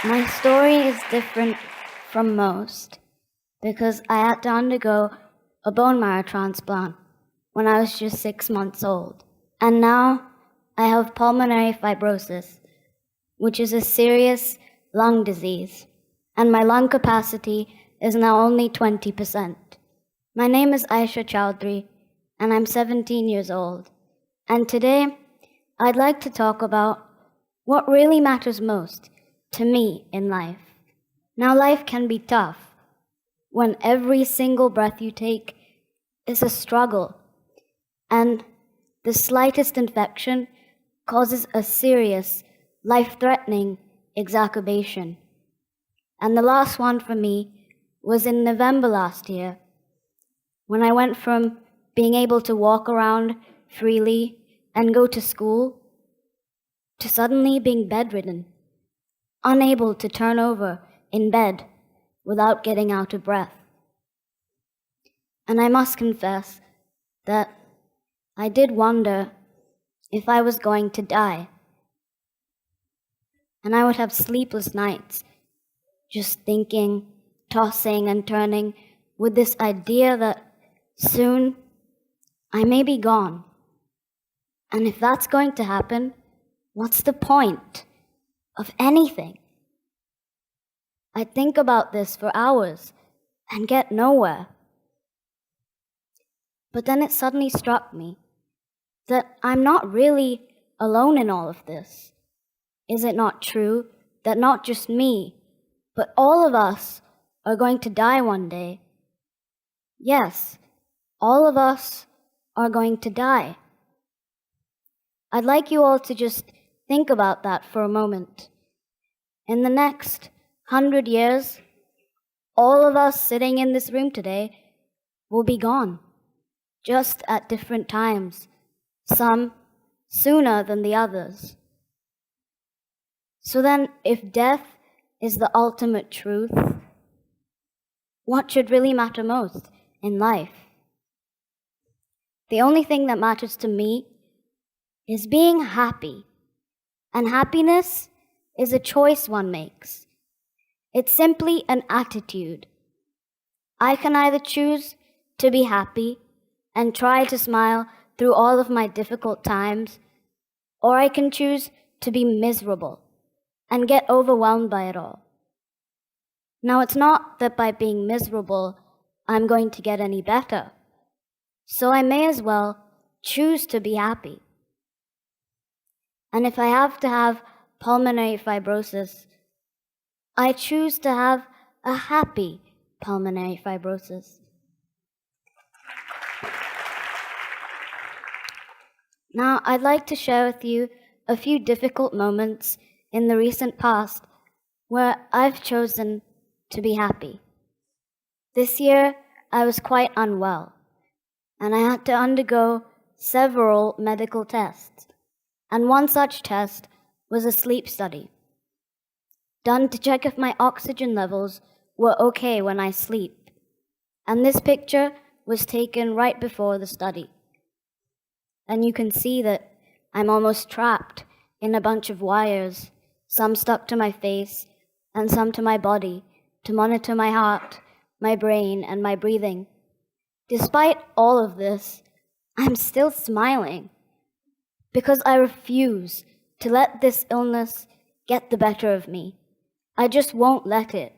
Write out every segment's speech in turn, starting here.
My story is different from most because I had to undergo a bone marrow transplant when I was just 6 months old. And now I have pulmonary fibrosis, which is a serious lung disease, and my lung capacity is now only 20%. My name is Aisha Chaudhary, and I'm 17 years old. And today, I'd like to talk about what really matters most to me in life. Now, life can be tough when every single breath you take is a struggle, and the slightest infection causes a serious, life-threatening exacerbation. And the last one for me was in November last year, when I went from being able to walk around freely and go to school to suddenly being bedridden, unable to turn over in bed without getting out of breath. And I must confess that I did wonder if I was going to die. And I would have sleepless nights, just thinking, tossing and turning, with this idea that soon I may be gone. And if that's going to happen, what's the point of anything? I think about this for hours and get nowhere. But then it suddenly struck me that I'm not really alone in all of this. Is it not true that not just me, but all of us are going to die one day? Yes, all of us are going to die. I'd like you all to just think about that for a moment. In the next 100 years, all of us sitting in this room today will be gone, just at different times, some sooner than the others. So then, if death is the ultimate truth, what should really matter most in life? The only thing that matters to me is being happy. And happiness is a choice one makes. It's simply an attitude. I can either choose to be happy and try to smile through all of my difficult times, or I can choose to be miserable and get overwhelmed by it all. Now, it's not that by being miserable, I'm going to get any better. So I may as well choose to be happy. And if I have to have pulmonary fibrosis, I choose to have a happy pulmonary fibrosis. Now, I'd like to share with you a few difficult moments in the recent past where I've chosen to be happy. This year, I was quite unwell, and I had to undergo several medical tests. And one such test was a sleep study, done to check if my oxygen levels were okay when I sleep. And this picture was taken right before the study. And you can see that I'm almost trapped in a bunch of wires, some stuck to my face and some to my body, to monitor my heart, my brain, and my breathing. Despite all of this, I'm still smiling because I refuse to let this illness get the better of me. I just won't let it.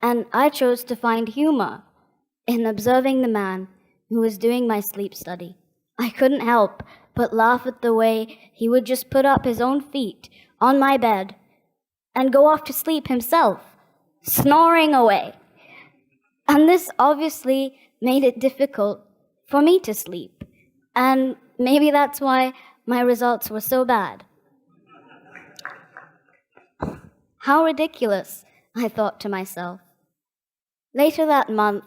And I chose to find humor in observing the man who was doing my sleep study. I couldn't help but laugh at the way he would just put up his own feet on my bed and go off to sleep himself, snoring away. And this obviously made it difficult for me to sleep. And maybe that's why my results were so bad. How ridiculous, I thought to myself. Later that month,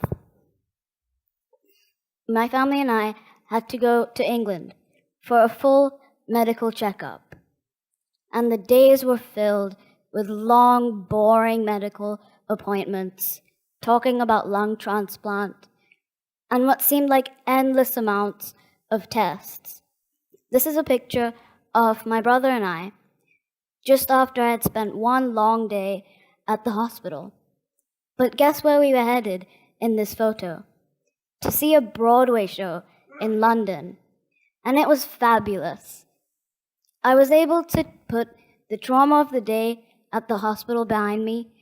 my family and I had to go to England for a full medical checkup. And the days were filled with long, boring medical appointments, talking about lung transplant, and what seemed like endless amounts of tests. This is a picture of my brother and I just after I had spent one long day at the hospital. But guess where we were headed in this photo? To see a Broadway show in London. And it was fabulous. I was able to put the trauma of the day at the hospital behind me,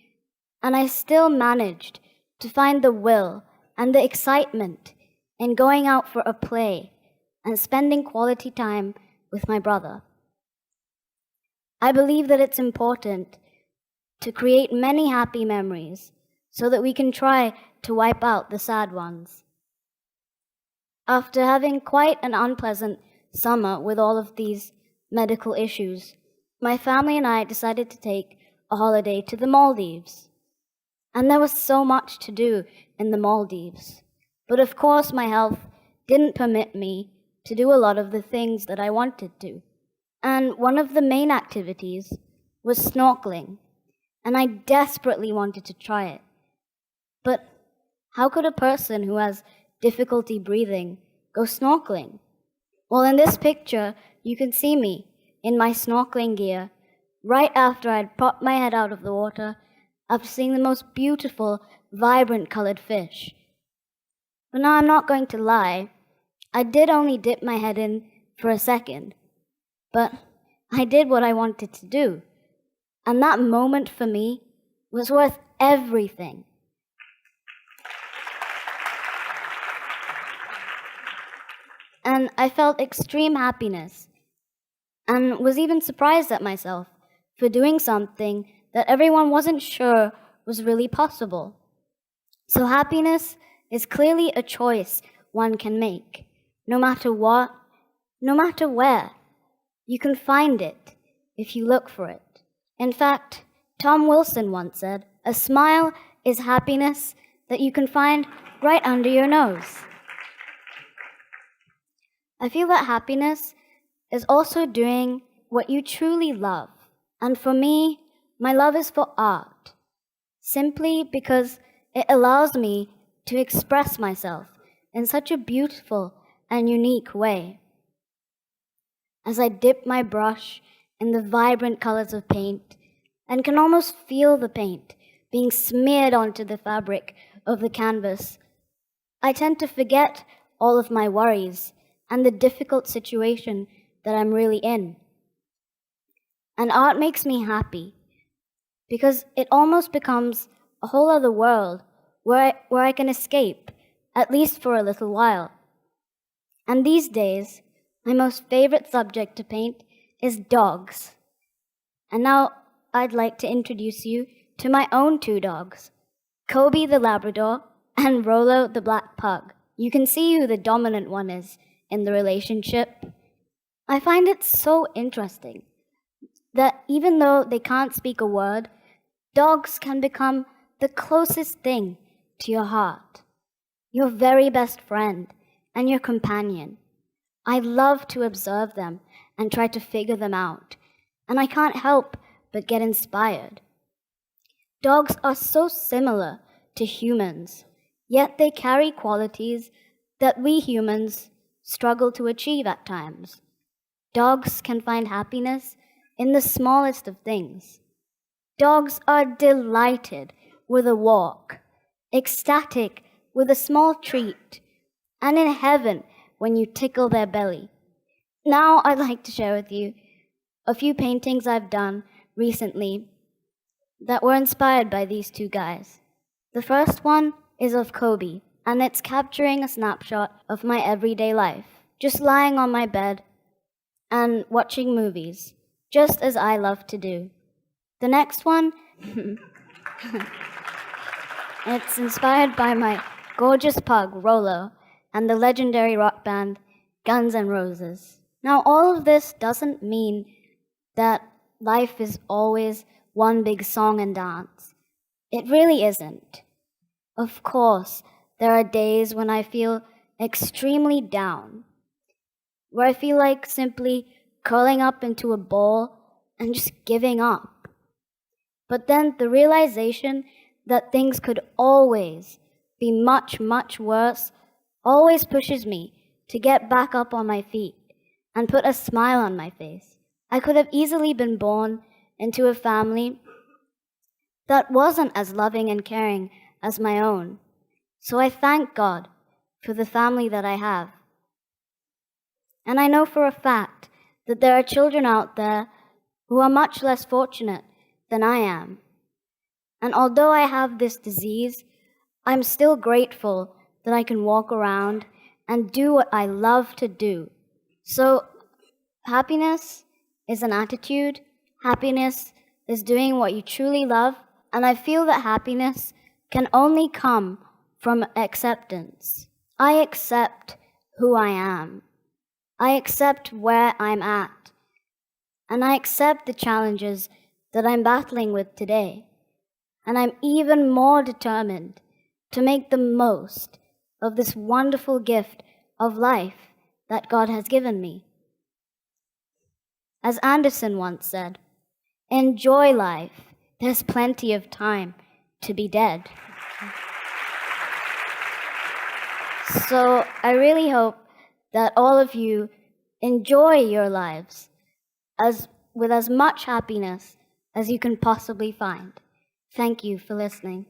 and I still managed to find the will and the excitement in going out for a play and spending quality time with my brother. I believe that it's important to create many happy memories so that we can try to wipe out the sad ones. After having quite an unpleasant summer with all of these medical issues, my family and I decided to take a holiday to the Maldives. And there was so much to do in the Maldives. But of course, my health didn't permit me to do a lot of the things that I wanted to. And one of the main activities was snorkeling, and I desperately wanted to try it. But how could a person who has difficulty breathing go snorkeling? Well, in this picture, you can see me in my snorkeling gear right after I'd popped my head out of the water after seeing the most beautiful, vibrant colored fish. But now I'm not going to lie, I did only dip my head in for a second, but I did what I wanted to do. And that moment for me was worth everything. And I felt extreme happiness and was even surprised at myself for doing something that everyone wasn't sure was really possible. So happiness is clearly a choice one can make, no matter what, no matter where. You can find it if you look for it. In fact, Tom Wilson once said, "A smile is happiness that you can find right under your nose." I feel that happiness is also doing what you truly love. And for me, my love is for art, simply because it allows me to express myself in such a beautiful and unique way. As I dip my brush in the vibrant colors of paint and can almost feel the paint being smeared onto the fabric of the canvas, I tend to forget all of my worries and the difficult situation that I'm really in. And art makes me happy because it almost becomes a whole other world where I can escape, at least for a little while. And these days, my most favorite subject to paint is dogs. And now I'd like to introduce you to my own two dogs, Kobe the Labrador and Rolo the Black Pug. You can see who the dominant one is in the relationship. I find it so interesting that even though they can't speak a word, dogs can become the closest thing to your heart, your very best friend and your companion. I love to observe them and try to figure them out, and I can't help but get inspired. Dogs are so similar to humans, yet they carry qualities that we humans struggle to achieve at times. Dogs can find happiness in the smallest of things. Dogs are delighted with a walk, ecstatic with a small treat, and in heaven when you tickle their belly. Now I'd like to share with you a few paintings I've done recently that were inspired by these two guys. The first one is of Kobe, and it's capturing a snapshot of my everyday life, just lying on my bed and watching movies, just as I love to do. The next one, it's inspired by my gorgeous pug, Rolo, and the legendary rock band Guns N' Roses. Now, all of this doesn't mean that life is always one big song and dance. It really isn't. Of course, there are days when I feel extremely down, where I feel like simply curling up into a ball and just giving up. But then the realization that things could always be much, much worse always pushes me to get back up on my feet and put a smile on my face. I could have easily been born into a family that wasn't as loving and caring as my own. So I thank God for the family that I have. And I know for a fact that there are children out there who are much less fortunate than I am. And although I have this disease, I'm still grateful that I can walk around and do what I love to do. So happiness is an attitude. Happiness is doing what you truly love. And I feel that happiness can only come from acceptance. I accept who I am. I accept where I'm at. And I accept the challenges that I'm battling with today. And I'm even more determined to make the most of this wonderful gift of life that God has given me. As Anderson once said, enjoy life. There's plenty of time to be dead. So I really hope that all of you enjoy your lives with as much happiness as you can possibly find. Thank you for listening.